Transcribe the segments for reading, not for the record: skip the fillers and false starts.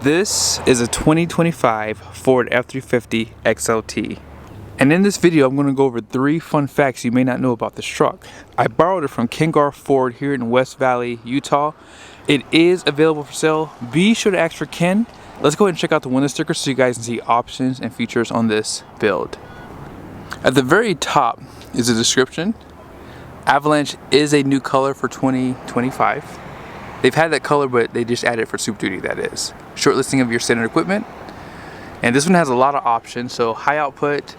This is a 2025 Ford F350 XLT. And in this video, I'm going to go over 3 fun facts you may not know about this truck. I borrowed it from Kengar Ford here in West Valley, Utah. It is available for sale. Be sure to ask for Ken. Let's go ahead and check out the window sticker so you guys can see options and features on this build. At the very top is a description. Avalanche is a new color for 2025. They've had that color, but they just added it for Super Duty, that is. Short listing of your standard equipment. And this one has a lot of options. So high output,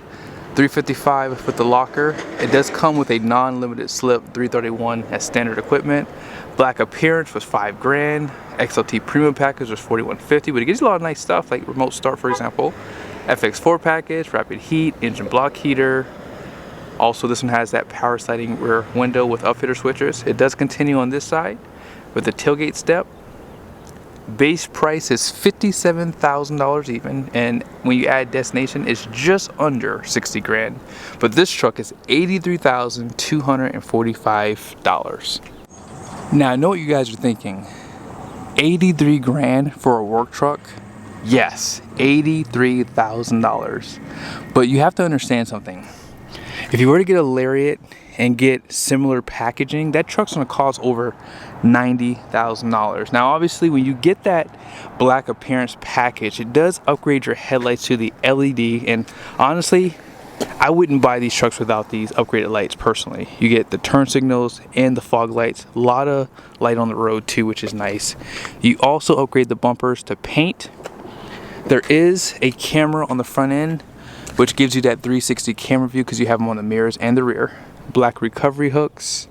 355 with the locker. It does come with a non-limited slip 331 as standard equipment. Black appearance was $5 grand. XLT premium package was $41.50, but it gives you a lot of nice stuff like remote start, for example. FX4 package, rapid heat, engine block heater. Also, this one has that power sliding rear window with upfitter switchers. It does continue on this side with the tailgate step. Base price is $57,000 even, and when you add destination, it's just under 60 grand. But this truck is $83,245. Now I know what you guys are thinking. 83 grand for a work truck? Yes, $83,000. But you have to understand something. If you were to get a Lariat and get similar packaging, that truck's gonna cost over $90,000. Now obviously when you get that black appearance package, it does upgrade your headlights to the LED, and honestly I wouldn't buy these trucks without these upgraded lights personally. You get the turn signals and the fog lights, a lot of light on the road too, which is nice. You also upgrade the bumpers to paint. There is a camera on the front end which gives you that 360 camera view because you have them on the mirrors and the rear. Black recovery hooks.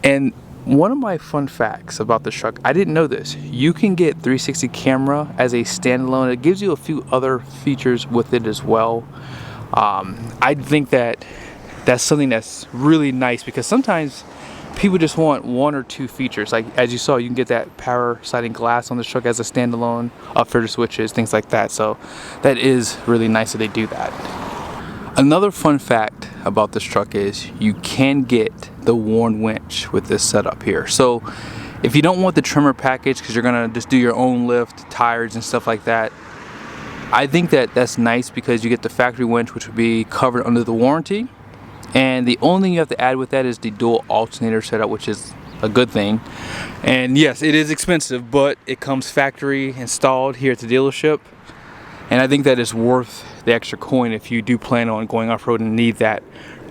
And one of my fun facts about this truck, I didn't know this, you can get 360 camera as a standalone. It gives you a few other features with it as well. I think that that's something that's really nice because sometimes people just want 1 or 2 features. Like as you saw, you can get that power sliding glass on this truck as a standalone, upfitter switches, things like that. So that is really nice that they do that. Another fun fact about this truck is you can get the Warn winch with this setup here. So if you don't want the trimmer package because you're gonna just do your own lift, tires and stuff like that, I think that that's nice because you get the factory winch, which would be covered under the warranty. And the only thing you have to add with that is the dual alternator setup, which is a good thing. And yes, it is expensive, but it comes factory installed here at the dealership. And I think that is worth the extra coin if you do plan on going off-road and need that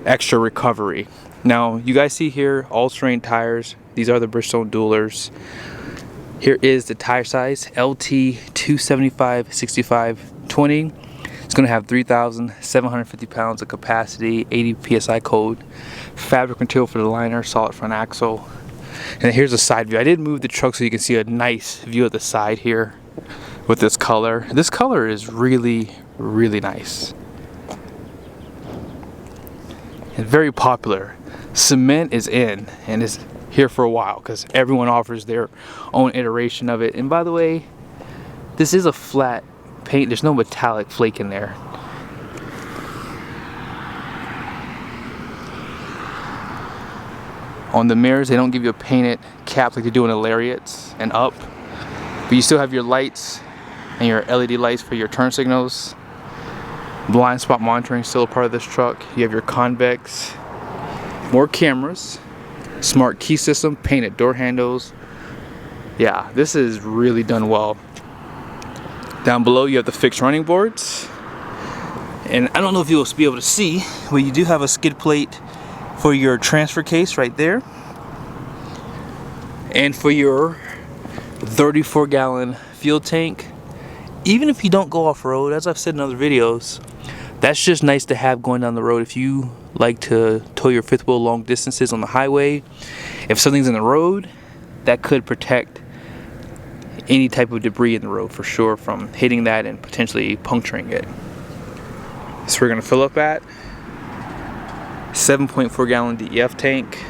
extra recovery. Now, you guys see here, all-terrain tires. These are the Bridgestone Duelers. Here is the tire size, LT 275/65/20. It's going to have 3,750 pounds of capacity, 80 PSI code, fabric material for the liner, solid front axle. And here's a side view. I did move the truck so you can see a nice view of the side here with this color. This color is really, really nice. It's very popular. Cement is in and is here for a while because everyone offers their own iteration of it. And by the way, this is a flat paint. There's no metallic flake in there. On the mirrors, they don't give you a painted cap like they do in the Lariats and up, but you still have your lights and your LED lights for your turn signals. Blind spot monitoring still a part of this truck. You have your convex, more cameras, smart key system, painted door handles. Yeah, this is really done well. Down below you have the fixed running boards, and I don't know if you'll be able to see, but you do have a skid plate for your transfer case right there, and for your 34-gallon fuel tank. Even if you don't go off-road, as I've said in other videos, that's just nice to have going down the road if you like to tow your fifth wheel long distances on the highway. If something's in the road, that could protect any type of debris in the road for sure from hitting that and potentially puncturing it. So we're gonna fill up at 7.4 gallon DEF tank.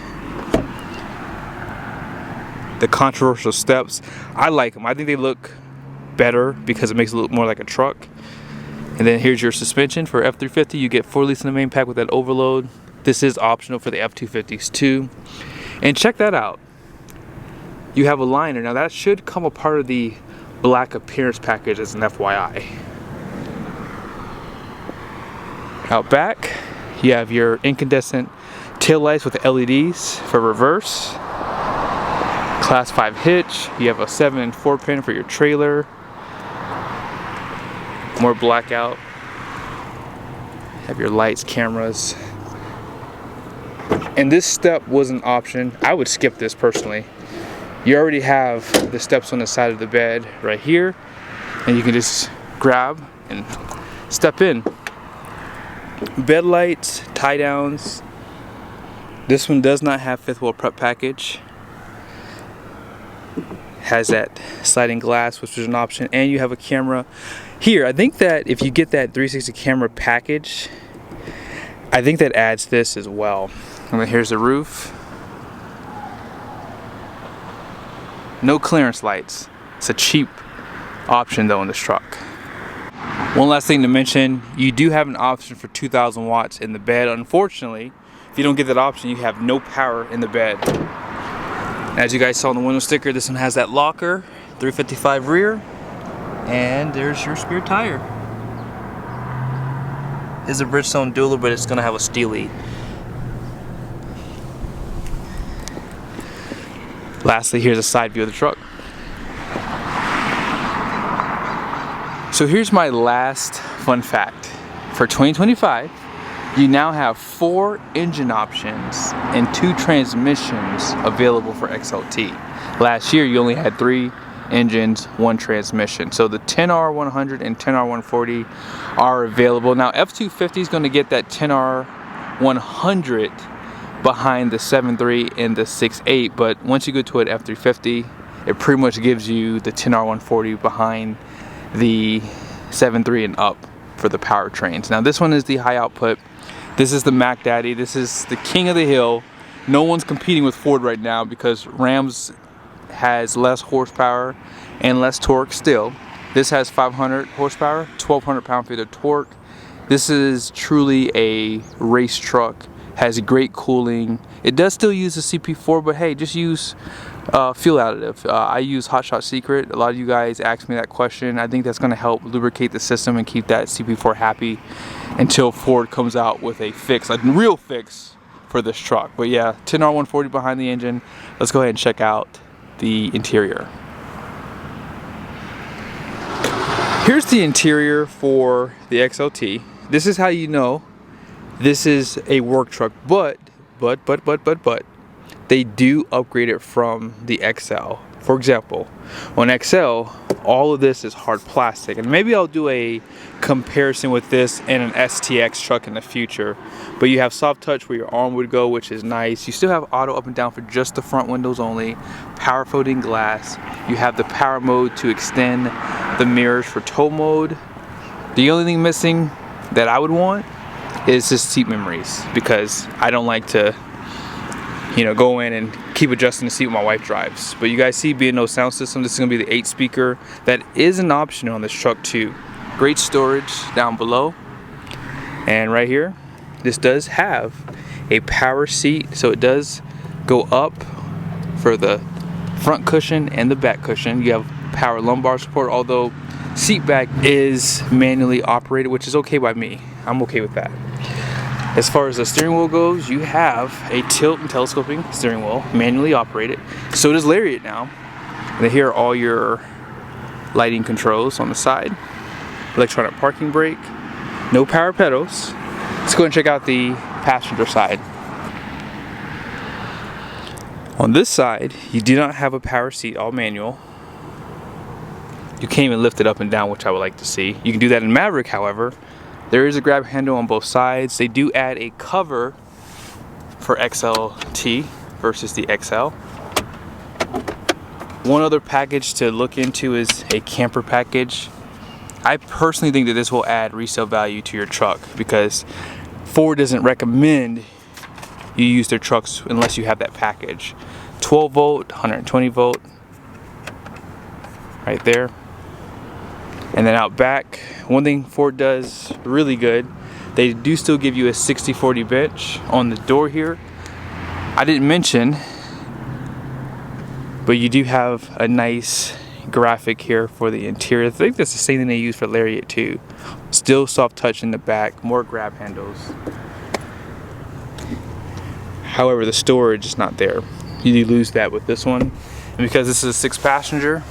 The controversial steps, I like them. I think they look better because it makes it look more like a truck. And then here's your suspension for F350. You get 4 liters in the main pack with that overload. This is optional for the F250s too. And check that out. You have a liner. Now that should come a part of the black appearance package as an FYI. Out back, you have your incandescent tail lights with LEDs for reverse. Class 5 hitch. You have a 7 and 4 pin for your trailer. More blackout. Have your lights, cameras. And this step was an option. I would skip this personally. You already have the steps on the side of the bed right here, and you can just grab and step in. Bed lights, tie downs. This one does not have fifth wheel prep package. Has that sliding glass, which is an option, and you have a camera here. I think that if you get that 360 camera package, I think that adds this as well. And then here's the roof. No clearance lights. It's a cheap option though in this truck. One last thing to mention, you do have an option for 2,000 watts in the bed. Unfortunately, if you don't get that option, you have no power in the bed. As you guys saw on the window sticker, this one has that locker, 355 rear, and there's your spare tire. It's a Bridgestone Dueler, but it's gonna have a Steely. Lastly, here's a side view of the truck. So here's my last fun fact. For 2025, you now have 4 engine options and 2 transmissions available for XLT. Last year, you only had 3 engines, 1 transmission. So the 10R100 and 10R140 are available. Now F350 is going to get that 10R100 behind the 7.3 and the 6.8, but once you go to an F350, it pretty much gives you the 10R140 behind the 7.3 and up for the powertrains. Now this one is the high output. This is the Mac Daddy. This is the king of the hill. No one's competing with Ford right now because Rams has less horsepower and less torque still. This has 500 horsepower, 1,200 pound-feet of torque. This is truly a race truck. Has great cooling. It does still use a CP4, but hey, just use fuel additive. I use Hot Shot Secret. A lot of you guys asked me that question. I think that's going to help lubricate the system and keep that CP4 happy until Ford comes out with a fix, a real fix for this truck. But yeah, 10R140 behind the engine. Let's go ahead and check out the interior. Here's the interior for the XLT. This is how you know this is a work truck, but they do upgrade it from the XL. For example, on XL, all of this is hard plastic, and maybe I'll do a comparison with this and an STX truck in the future. But you have soft touch where your arm would go, which is nice. You still have auto up and down for just the front windows only, power folding glass. You have the power mode to extend the mirrors for tow mode. The only thing missing that I would want is just seat memories, because I don't like to, you know, go in and keep adjusting the seat when my wife drives. But you guys see B&O sound system. This is going to be the 8 speaker. That is an option on this truck too. Great storage down below. And right here, this does have a power seat, so it does go up for the front cushion and the back cushion. You have power lumbar support, although seat back is manually operated, which is okay by me. I'm okay with that. As far as the steering wheel goes, you have a tilt and telescoping steering wheel, manually operated. So does Lariat now. And here are all your lighting controls on the side. Electronic parking brake. No power pedals. Let's go and check out the passenger side. On this side, you do not have a power seat, all manual. You can't even lift it up and down, which I would like to see. You can do that in Maverick, however. There is a grab handle on both sides. They do add a cover for XLT versus the XL. One other package to look into is a camper package. I personally think that this will add resale value to your truck, because Ford doesn't recommend you use their trucks unless you have that package. 12 volt, 120 volt, right there. And then out back, one thing Ford does really good, they do still give you a 60/40 bench on the door here. I didn't mention, but you do have a nice graphic here for the interior. I think that's the same thing they use for Lariat too. Still soft touch in the back, more grab handles. However, the storage is not there. You lose that with this one. And because this is a 6-passenger,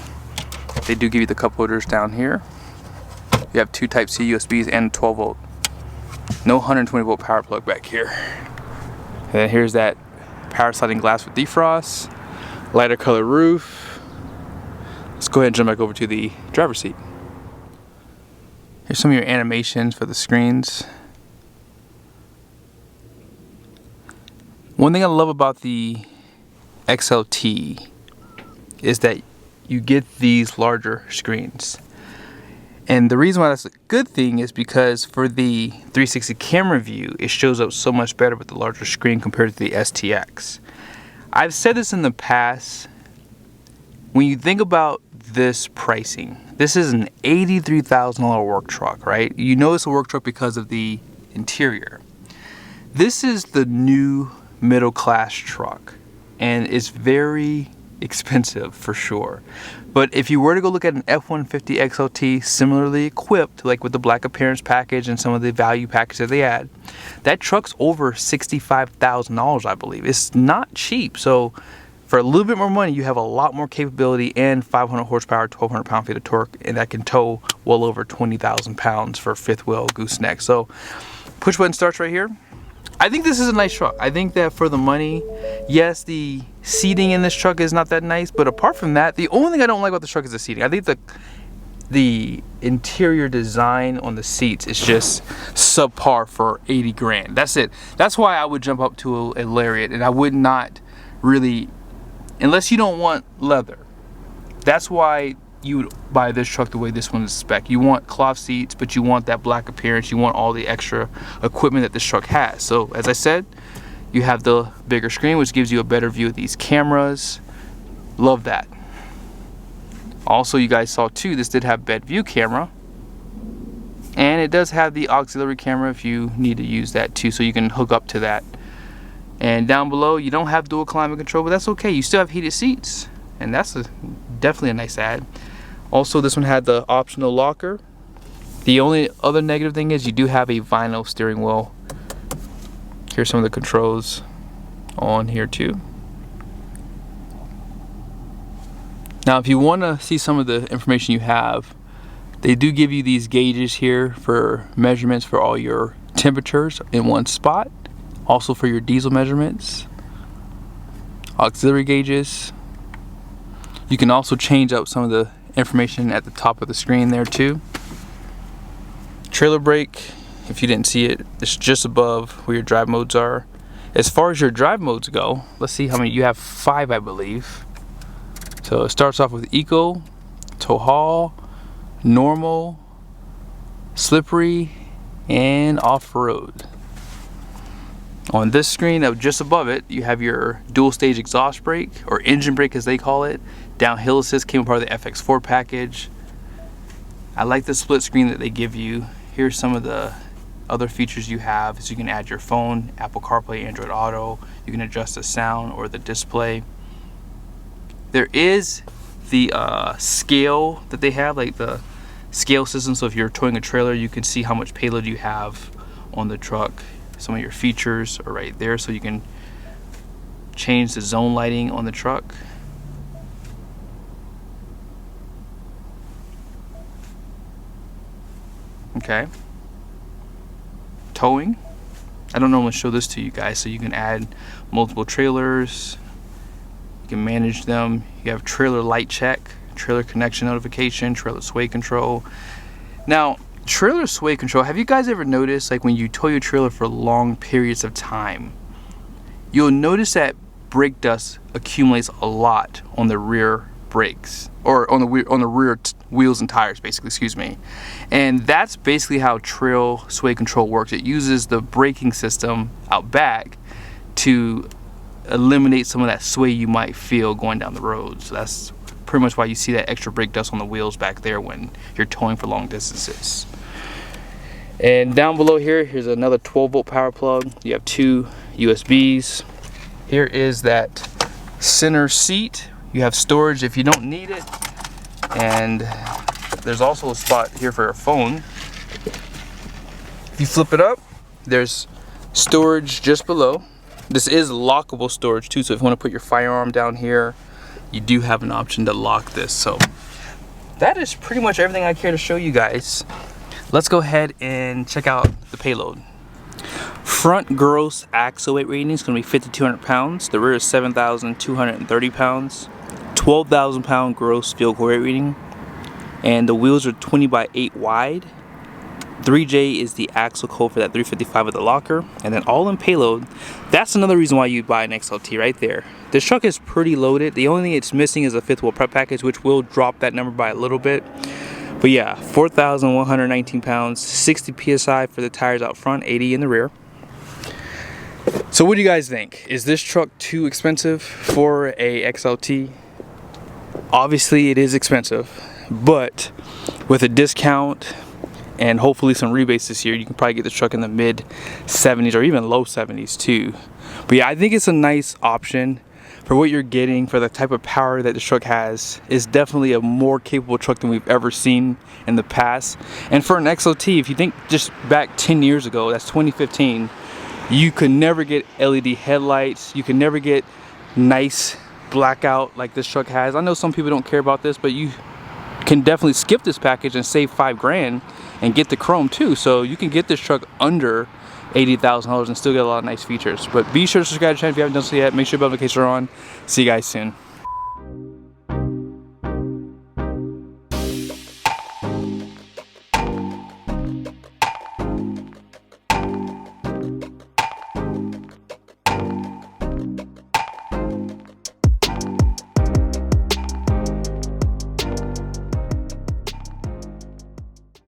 they do give you the cup holders down here. You have 2 Type-C USBs and 12 volt. No 120 volt power plug back here. And then here's that power sliding glass with defrost, lighter color roof. Let's go ahead and jump back over to the driver's seat. Here's some of your animations for the screens. One thing I love about the XLT is that you get these larger screens. And the reason why that's a good thing is because for the 360 camera view, it shows up so much better with the larger screen compared to the STX. I've said this in the past, when you think about this pricing, this is an $83,000 work truck, right? You know it's a work truck because of the interior. This is the new middle class truck, and it's very expensive for sure. But if you were to go look at an F350 XLT similarly equipped, like with the black appearance package and some of the value package that they add, that truck's over $65,000, I believe. It's not cheap. So for a little bit more money, you have a lot more capability and 500 horsepower, 1,200 pound-feet of torque, and that can tow well over 20,000 pounds for fifth wheel gooseneck. So push button starts right here. I think this is a nice truck. I think that for the money, yes, the seating in this truck is not that nice, but apart from that, the only thing I don't like about this truck is the seating. I think the interior design on the seats is just subpar for 80 grand. That's it. That's why I would jump up to a Lariat, and I would not really, unless you don't want leather. That's why you would buy this truck the way this one is spec. You want cloth seats, but you want that black appearance. You want all the extra equipment that this truck has. So as I said, you have the bigger screen, which gives you a better view of these cameras. Love that. Also, you guys saw too, this did have bed view camera, and it does have the auxiliary camera if you need to use that too, so you can hook up to that. And down below, you don't have dual climate control, but that's okay. You still have heated seats, and that's definitely a nice add. Also, this one had the optional locker. The only other negative thing is you do have a vinyl steering wheel. Here's some of the controls on here too. Now, if you want to see some of the information you have, they do give you these gauges here for measurements for all your temperatures in one spot. Also for your diesel measurements, auxiliary gauges. You can also change up some of the information at the top of the screen there too. Trailer brake, if you didn't see it, it's just above where your drive modes are. As far as your drive modes go, let's see how many. You have 5, I believe. So it starts off with eco, tow haul, normal, slippery, and off-road. On this screen up just above it, you have your dual stage exhaust brake, or engine brake as they call it. Downhill assist came part of the FX4 package. I like the split screen that they give you. Here's some of the other features you have. So you can add your phone, Apple CarPlay, Android Auto. You can adjust the sound or the display. There is the scale that they have, like the scale system. So if you're towing a trailer, you can see how much payload you have on the truck. Some of your features are right there, so you can change the zone lighting on the truck. Okay. Towing. I don't normally show this to you guys, so you can add multiple trailers. You can manage them. You have trailer light check, trailer connection notification, trailer sway control. Now, trailer sway control, have you guys ever noticed, like when you tow your trailer for long periods of time, you'll notice that brake dust accumulates a lot on the rear brakes, or on the rear wheels and tires, basically, excuse me. And that's basically how trail sway control works. It uses the braking system out back to eliminate some of that sway you might feel going down the road. So that's pretty much why you see that extra brake dust on the wheels back there when you're towing for long distances. And down below here, here's another 12 volt power plug. You have 2 USBs. Here is that center seat. You have storage if you don't need it. And there's also a spot here for a phone. If you flip it up, there's storage just below. This is lockable storage too, so if you want to put your firearm down here, you do have an option to lock this. So that is pretty much everything I care to show you guys. Let's go ahead and check out the payload. Front gross axle weight rating is going to be 5,200 pounds. The rear is 7,230 pounds. 12,000 pound gross vehicle weight rating. And the wheels are 20 by 8 wide. 3J is the axle code for that 355 with the locker. And then all in payload, that's another reason why you'd buy an XLT right there. This truck is pretty loaded. The only thing it's missing is a fifth wheel prep package, which will drop that number by a little bit. But yeah, 4,119 pounds, 60 PSI for the tires out front, 80 in the rear. So what do you guys think? Is this truck too expensive for a XLT? Obviously it is expensive, but with a discount and hopefully some rebates this year, you can probably get this truck in the mid 70s or even low 70s too. But yeah, I think it's a nice option for what you're getting, for the type of power that this truck has. Is definitely a more capable truck than we've ever seen in the past. And for an XLT, if you think just back 10 years ago, that's 2015, you could never get LED headlights, you could never get nice blackout like this truck has. I know some people don't care about this, but you can definitely skip this package and save $5 grand and get the chrome too. So you can get this truck under $80,000 and still get a lot of nice features. But be sure to subscribe to the channel if you haven't done so yet. Make sure your notifications are on. See you guys soon.